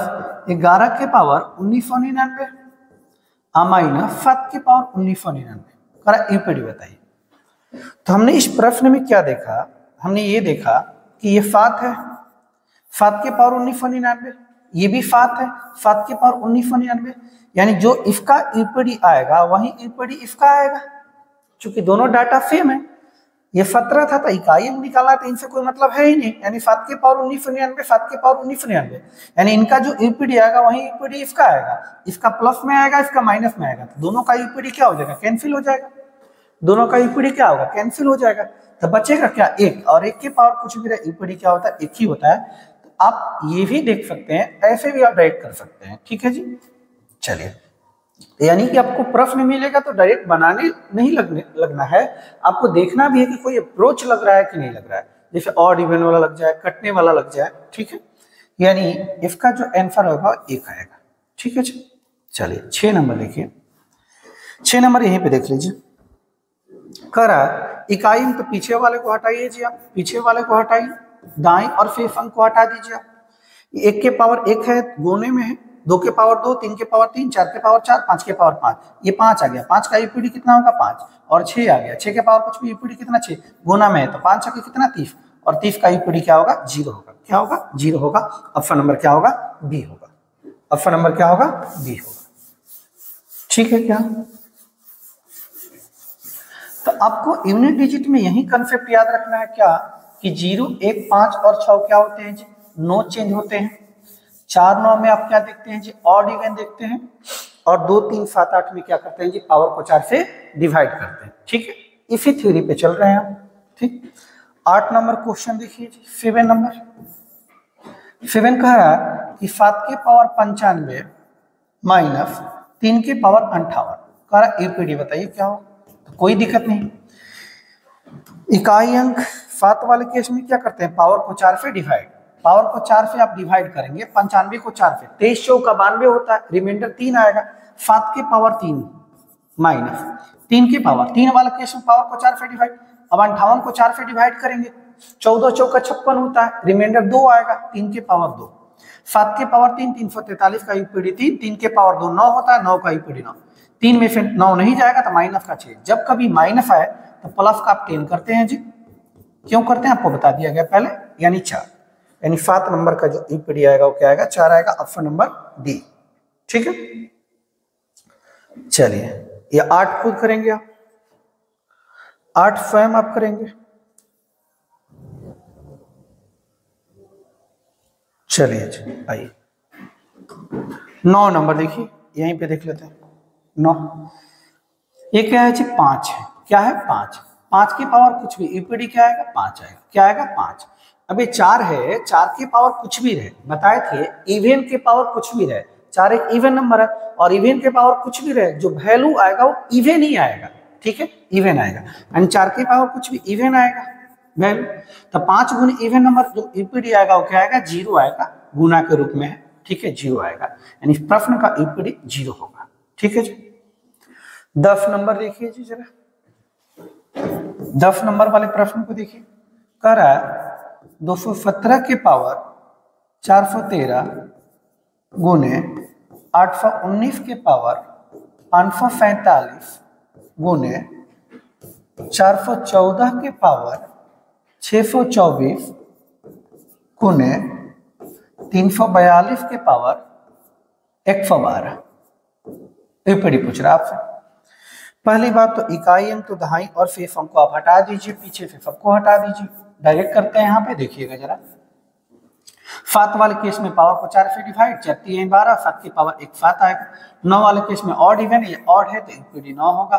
11 के पावर 1999 माइनस 7 के पावर 1999 करा ईपीडी बताइए। तो हमने इस प्रश्न में क्या देखा, हमने ये देखा कि ये 7 है, 7 के पावर 1999, ये भी 7 है, 7 के पावर 1999, यानी जो इसका ईपीडी आएगा वही ईपीडी इसका आएगा, क्योंकि दोनों डाटा सेम है। ये 17 था तो इकाई निकाला, तो इनसे कोई मतलब है ही नहीं, यानी 7 के पावर 1999, 7 के पावर 1999, यानी इनका जो ईपीडी आएगा वही ईपीडी इसका आएगा, इसका प्लस में आएगा, इसका माइनस में आएगा, तो दोनों का ईपीडी क्या हो जाएगा, कैंसिल हो जाएगा, दोनों का ईपीडी क्या होगा, कैंसिल हो जाएगा। तो बचेगा क्या, एक, और एक के पावर कुछ भी रहे ईपीडी क्या होता है, एक ही होता है। तो आप ये भी देख सकते हैं, ऐसे भी आप डायरेक्ट कर सकते हैं, ठीक है जी। चलिए, यानी कि आपको प्रश्न मिलेगा तो डायरेक्ट बनाने नहीं लगना है, आपको देखना भी है कि कोई अप्रोच लग रहा है कि नहीं लग रहा है, जैसे ऑड इवन वाला लग जाए, कटने वाला लग जाए, ठीक है। यानी इसका जो आंसर होगा एक आएगा, ठीक है जी। चलिए 6 नंबर देखिए, 6 नंबर यहीं पे देख लीजिए, करा इकाई में तो पीछे वाले को हटाइए जी, आप पीछे वाले को हटाइए, दाएं और शेष अंक को हटा दीजिए आप। 1 के पावर 1 है, गोने में है, 2 के पावर 2, 3 के पावर 3, 4 के पावर 4, 5 के पावर 5, ये 5 आ गया, 5 का ईपीडी कितना होगा 5, और 6 आ गया, 6 के पावर कुछ भी ईपीडी कितना 6, गुना में है तो 5 के कितना 30, और 30 का ईपीडी क्या होगा 0 होगा, क्या होगा 0 होगा। ऑप्शन नंबर क्या होगा, बी होगा, ऑप्शन नंबर क्या होगा, बी होगा, ठीक है क्या। तो आपको यूनिट डिजिट में यही कंसेप्ट याद रखना है क्या, कि 0, 1, 5 और 6 क्या होते हैं जी, नो चेंज होते हैं। 4, 9 में आप क्या देखते हैं जी, ऑड इवन देखते हैं, और 2, 3, 7, 8 में क्या करते हैं जी, पावर को 4 से डिवाइड करते हैं, ठीक है। इसी थ्योरी पे चल रहे हैं हम, ठीक। 8 नंबर क्वेश्चन देखिए जी, 7 नंबर, 7 कह रहा है कि 7 के पावर 95 माइनस 3 के पावर 58 कह रहा ईपीडी बताइए क्या हो। तो कोई दिक्कत नहीं, इकाई अंक 7 वाले केस में क्या करते हैं, पावर को 4 से डिवाइड, पावर को 4 से आप डिवाइड करेंगे, 95 को 4 से, 23 चौका 92 होता है, रिमाइंडर 3 आएगा, 7 के पावर 3 माइनस 3 के पावर 3 वाला केस में पावर को 4 से डिवाइड, अब 58 को 4 से डिवाइड करेंगे, 14 चौका 56 होता है, रिमाइंडर 2 आएगा, 3 के पावर 2, 7 के पावर 3, 343 का ईपीडी 3, 3 के पावर 2 9 होता है, 9 का ईपीडी 9, 3 में से 9 नहीं जाएगा तो माइनस का 6, जब कभी माइनस आए तो प्लस का आप 10 करते हैं जी, क्यों करते हैं आपको बता दिया गया पहले, यानी 4, यानी 7 नंबर का जो ईपीडी आएगा वो क्या आएगा, 4 आएगा, ऑप्शन नंबर डी, ठीक है। चलिए ये 8 खुद करेंगे आप, 8 स्वयं आप करेंगे। चलिए जी आइए 9 नंबर देखिए, यहीं पे देख लेते हैं 9, ये क्या है जी 5 है, क्या है 5, 5 की पावर कुछ भी ईपीडी क्या आएगा 5 आएगा, क्या आएगा 5। अब ये 4 है, 4 की पावर कुछ भी रहे, बताए थे इवन के पावर कुछ भी रहे, 4 एक इवन नंबर है, और इवन के पावर कुछ भी रहे जो वैल्यू आएगा वो इवन ही आएगा, ठीक है, इवन आएगा, यानी 4 की पावर कुछ भी इवन आएगा वैल्यू। तो 5 गुना इवन नंबर जो ईपीडी आएगा वो क्या आएगा 0 आएगा, गुना के रूप में है, ठीक है 0 आएगा, यानी प्रश्न का ईपीडी 0 होगा, ठीक है जी। 10 नंबर देखिए जी जरा, 10 नंबर वाले प्रश्न को देखिए, कह रहा है 217 के पावर 413 गुने 819 के पावर 547 गुने 414 के पावर 624 गुने 342 के पावर 112 ईपीडी पूछ रहा है आपसे। पहली बात तो इकाई अंक तो दहाई और शेष अंक को आप हटा दीजिए, पीछे से सबको हटा दीजिए, डायरेक्ट करते हैं यहाँ पे, देखिएगा जरा। 7 वाले केस में पावर को 4 से डिवाइड, 4 3 12, 7 की पावर 1 7 आएगा। 9 वाले केस में ऑड इवन है, ये ऑड है तो ईपीडी 9 होगा।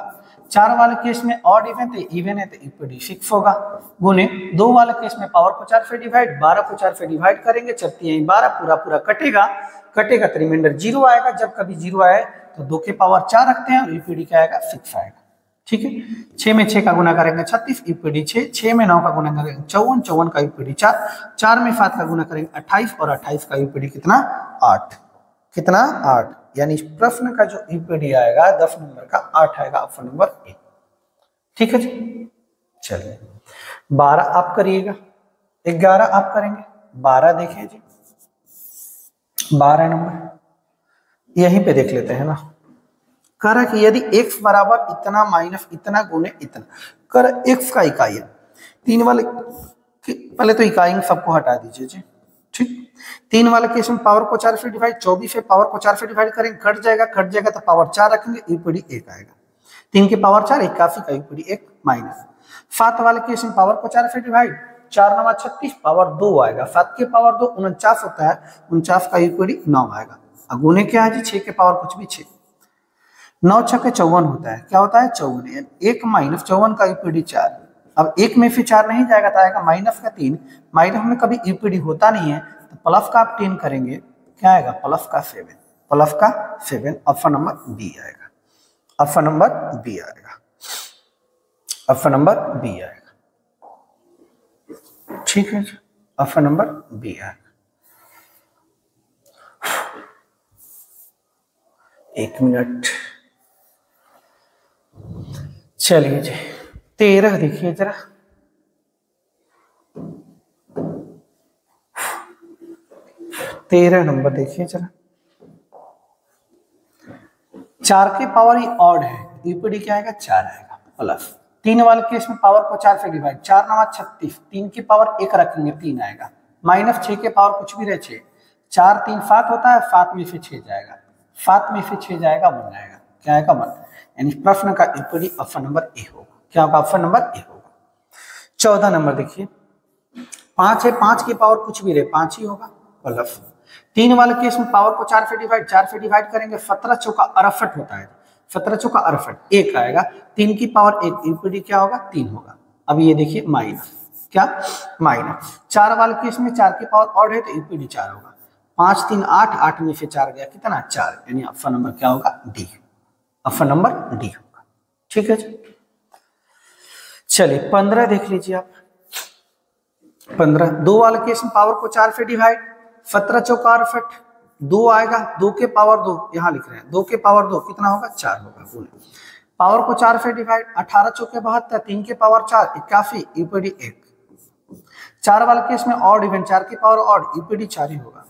4 वाले केस में ऑड इवन तो इवन है तो ईपीडी 6 होगा, गुने 2 वाले केस में पावर को 4 से डिवाइड, 12 को 4 से डिवाइड करेंगे, 4 3 12, पूरा पूरा कटेगा तो रिमाइंडर 0 आएगा, जब कभी 0 आए तो 2 के पावर 4 रखते हैं और ईपीडी क्या आएगा 6 आएगा, ठीक है। 6 में 6 का गुना करेंगे 36, ईपीडी 6, 6 में 9 का गुना करेंगे 54, 54 का ईपीडी 4, 4 में 7 का गुना करेंगे 28 और 28 का ईपीडी कितना 8, कितना 8, यानी इस प्रश्न का जो ईपीडी आएगा 10 नंबर का 8 आएगा, ऑप्शन नंबर ए, ठीक है जी। चलिए 12 आप करिएगा, 11 आप करेंगे, 12 देखें जी, 12 नंबर यहीं पे देख लेते हैं ना। कह रहा है कि यदि x बराबर इतना माइनस इतना गुने इतना, कर x का इकाई है 3 वाले, पहले तो इकाई सबको हटा दीजिए जी, ठीक। 3 वाले केस में पावर को 4 से डिवाइड, 24 है पावर को 4 से डिवाइड करेंगे, कट जाएगा तो पावर 4 रखेंगे, ईपीडी 1 आएगा। 3 की पावर 4 81 का ईपीडी 1 माइनस। 7 वाले केस में पावर को 4 से डिवाइड, 4 9 36 पावर 2 आएगा, 7 की पावर 2 49 होता है, 49 का ईपीडी 9 आएगा। अब गुने क्या है जी, 6 के पावर कुछ भी 6, 9 6 के 54 होता है, क्या होता है 54, 1 माइनस 54 का ईपीडी 4। अब 1 में फिर 4 नहीं जाएगा तो आएगा माइनस का 3, माइनस में कभी ईपीडी होता नहीं है तो प्लस का आप 10 करेंगे, क्या आएगा प्लस का 7, प्लस का 7, ऑप्शन नंबर बी आएगा, ऑप्शन नंबर बी आएगा, ऑप्शन नंबर बी आएगा, ठीक है, ऑप्शन नंबर बी आएगा। 1 मिनट, चलिए जी 13 देखिए जरा, 13 नंबर देखिए जरा। 4 के पावर ही ऑड है, ईपीडी क्या आएगा 4 आएगा, प्लस 3 वाले केस में पावर को 4 से डिवाइड, 4 9 36, 3 की पावर 1 रखेंगे 3 आएगा, माइनस 6 के पावर कुछ भी रहे 6, 4 3 7 होता है, 7 में से 6 जाएगा, 7 में से 6 जाएगा 1 आएगा, क्या आएगा 1, यानी प्रश्न का ईपीडी ऑप्शन नंबर ए होगा, क्या होगा ऑप्शन नंबर ए होगा। 14 नंबर देखिए, 5 है, 5 की पावर कुछ भी रहे 5 ही होगा, प्लस 3 वाले केस में पावर को 4 से डिवाइड करेंगे, 17 चौका 68 होता है, 17 चौका 68, 1 आएगा, 3 की पावर 1, ईपीडी क्या होगा 3 होगा। अब ये देखिए माइनस, क्या माइनस, 4 वाले केस में 4 की पावर ऑड है तो ईपीडी 4 होगा, 5 3 8, 8 में से 4 गया कितना 4, यानी ऑप्शन नंबर क्या होगा डी, ऑप्शन नंबर डी होगा, ठीक है जी। चलिए 15 देख लीजिए आप, 15 2 वाले केस में पावर को 4 से डिवाइड, 17 चौका 68, 2 आएगा, 2 के पावर 2 यहाँ लिख रहे हैं, 2 के पावर 2 कितना होगा 4 होगा, पावर को 4 से डिवाइड, 18 चौके 72, 3 के पावर 4 81, ईपीडी 1। 4 वाले केस में ऑड इवन, 4 की पावर ऑड, ईपीडी 4 ही होगा।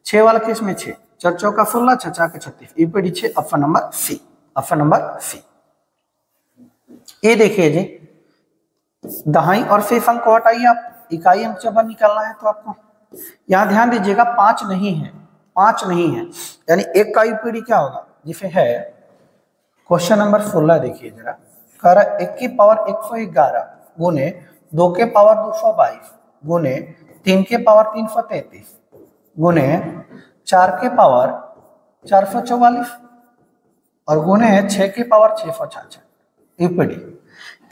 6 वाले केस में 6, 4 चौका 16, 6 4 36, EPD 6, option number C, option number C. ये देखिए जी, दहाई और शेष अंक को हटाइए आप, इकाई अंक जब निकालना है तो आपको यहाँ ध्यान दीजिएगा 5 नहीं है, 5 नहीं है, यानी 1 का ईपीडी क्या होगा, जिसे है क्वेश्चन नंबर 16 देखिए जरा, कह रहा 1 की पावर 111 गुने 2 के पावर 222 गुने 3 के पावर 333 गुने 4 के पावर 444 और गुने 6 के पावर 666, ईपीडी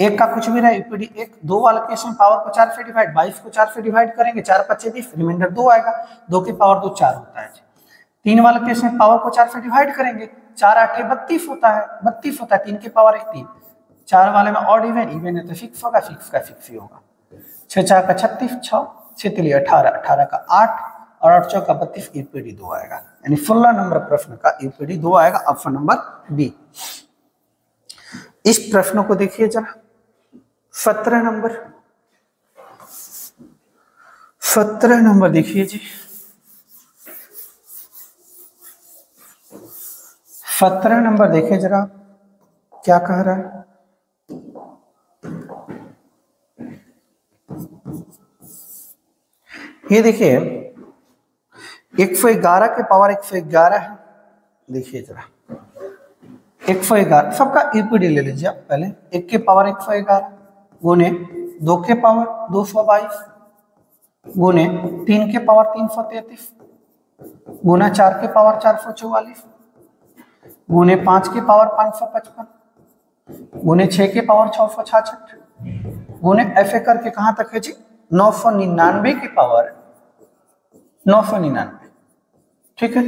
1 का कुछ भी रहा, ईपीडी 1। 2 वाले केस में पावर को 4 से डिवाइड, 22 को 4 से डिवाइड करेंगे, 4 5 20, रिमाइंडर 2 आएगा, 2 की पावर 2 4 होता है। 3 वाले केस में पावर को 4 से डिवाइड करेंगे, 4 8 32 होता है, 32 होता है, 3 की पावर 1 3। 4 वाले में ऑड इवन है तो फिक्स होगा, फिक्स का फिक्स ही होगा। 6 4 का 36, 6 6 लिए 18, 18 का 8 और 8 चौका 32, ईपीडी 2 आएगा, यानी 16 नंबर प्रश्न का ईपीडी 2 आएगा, ऑप्शन नंबर बी। इस प्रश्न को देखिए जरा, 17 नंबर, 17 नंबर देखिए जी, 17 नंबर देखिए जरा क्या कह रहा है। ये देखिए 111 के पावर 111 है, देखिए जरा 111 सबका ईपीडी ले लीजिए आप पहले, 1 के पावर 111 गुने 2 के पावर 222 गुने 3 के पावर 333 गुना 4 के पावर 444 गुने 5 के पावर 555 गुने 6 के पावर 666 गुने ऐसे करके कहां तक है जी 999 की पावर 999, ठीक है।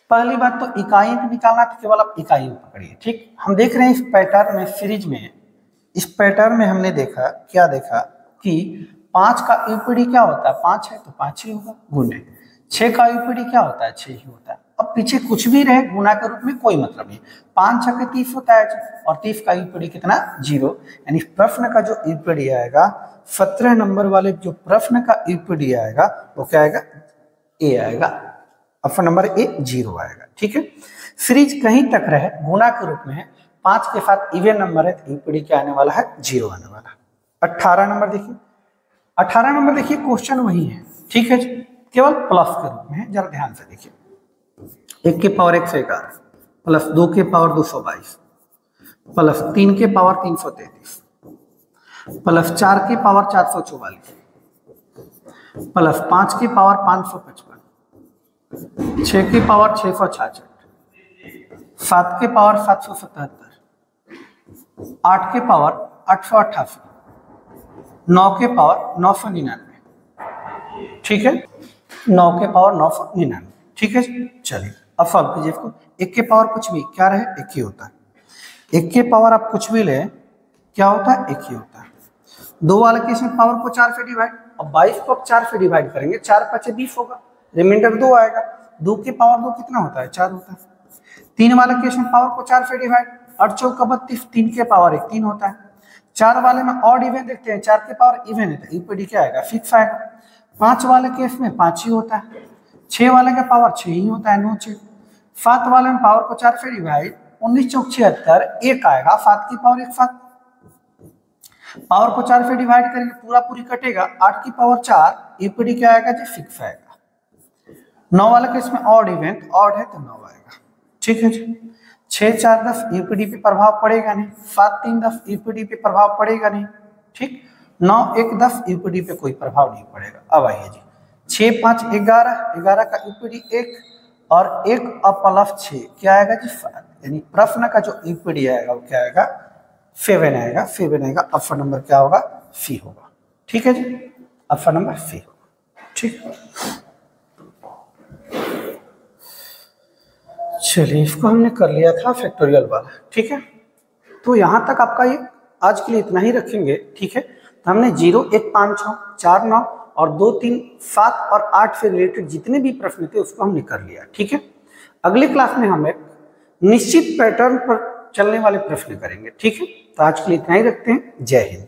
पहली बात तो इकाई निकालना तो केवल आप इकाई पकड़िए, ठीक। हम देख रहे हैं इस पैटर्न में, सीरीज में, इस पैटर्न में हमने देखा, क्या देखा कि 5 का ईपीडी क्या होता है, 5 है तो 5 ही होगा, गुने 6 का ईपीडी क्या होता है 6 ही होता है। अब पीछे कुछ भी रहे गुना के रूप में कोई मतलब नहीं। 5 छक्के 30 होता है और 30 का ईपीडी कितना 0, यानी प्रश्न का जो ईपीडी आएगा 17 नंबर वाले जो प्रश्न का ईपीडी आएगा वो क्या आएगा, ए आएगा, ऑप्शन नंबर ए 0 आएगा। ठीक है, सीरीज कहीं तक रहे गुना के रूप में है, 5 के साथ इवन नंबर है तो ईपीडी क्या आने वाला है 0 आने वाला है। 18 नंबर देखिए, 18 नंबर देखिए क्वेश्चन वही है, ठीक है, केवल प्लस के रूप में है, जरा ध्यान से देखिए। 1 के पावर 111 प्लस 2 के पावर 222 प्लस 3 के पावर 333 प्लस 4 के पावर 444 प्लस 5 के पावर 555 6 के पावर 666 7 के पावर 777 8 के पावर 888 9 के पावर 999, ठीक है, 9 के पावर 999, ठीक है। चलिए अब सॉल्व कीजिए इसको। 1 के पावर कुछ भी क्या रहे 1 ही होता है, 1 के पावर आप कुछ भी ले क्या होता है 1 ही होता है। 2 वाले केस में पावर को 4 से डिवाइड, और 22 को आप 4 से डिवाइड करेंगे, 4 5 20 होगा, रिमाइंडर 2 आएगा। 2 के पावर 2 कितना होता है 4 होता है। 3 वाले केस में पावर को 4 से डिवाइड, 8 चौका 32, 3 के पावर 1 3 होता है। 4 वाले में ऑड इवन देखते हैं, 4 के पावर इवन है तो ईपीडी क्या आएगा फिक्स आएगा। 5 वाले केस में 5 ही होता है। 6 वाले का पावर 6 ही होता है, 9 6। 7 वाले में पावर को 4 से डिवाइड, 19 चौक 76 1 आएगा, 7 की पावर 1 7। पावर को 4 से डिवाइड करेंगे पूरा पूरी कटेगा, 8 की पावर 4, ईपीडी क्या आएगा जी फिक्स आएगा। 9 वाले केस में ऑड इवन, ऑड है तो 9 आएगा, ठीक है जी। 6 4 10 ईपीडी पे प्रभाव पड़ेगा नहीं, 7 3 10 ईपीडी पे प्रभाव पड़ेगा नहीं, ठीक। 9 1 10 ईपीडी पे कोई प्रभाव नहीं पड़ेगा। अब आइए जी 6 5 11, 11 का ईपीडी 1 और 1 प्लस 6 क्या आएगा जी 7, यानी प्रश्न का जो ईपीडी आएगा वो क्या आएगा 7 आएगा, 7 आएगा। ऑप्शन नंबर क्या होगा सी होगा, ठीक है जी, ऑप्शन नंबर सी होगा, ठीक। चलिए इसको हमने कर लिया था फैक्टोरियल वाला, ठीक है। तो यहाँ तक आपका ये आज के लिए इतना ही रखेंगे, ठीक है। तो हमने 0 1 5 6 4 9 और 2 3 7 और 8 से रिलेटेड जितने भी प्रश्न थे उसको हमने कर लिया, ठीक है। अगले क्लास में हम एक निश्चित पैटर्न पर चलने वाले प्रश्न करेंगे, ठीक है। तो आज के लिए इतना ही रखते हैं, जय हिंद।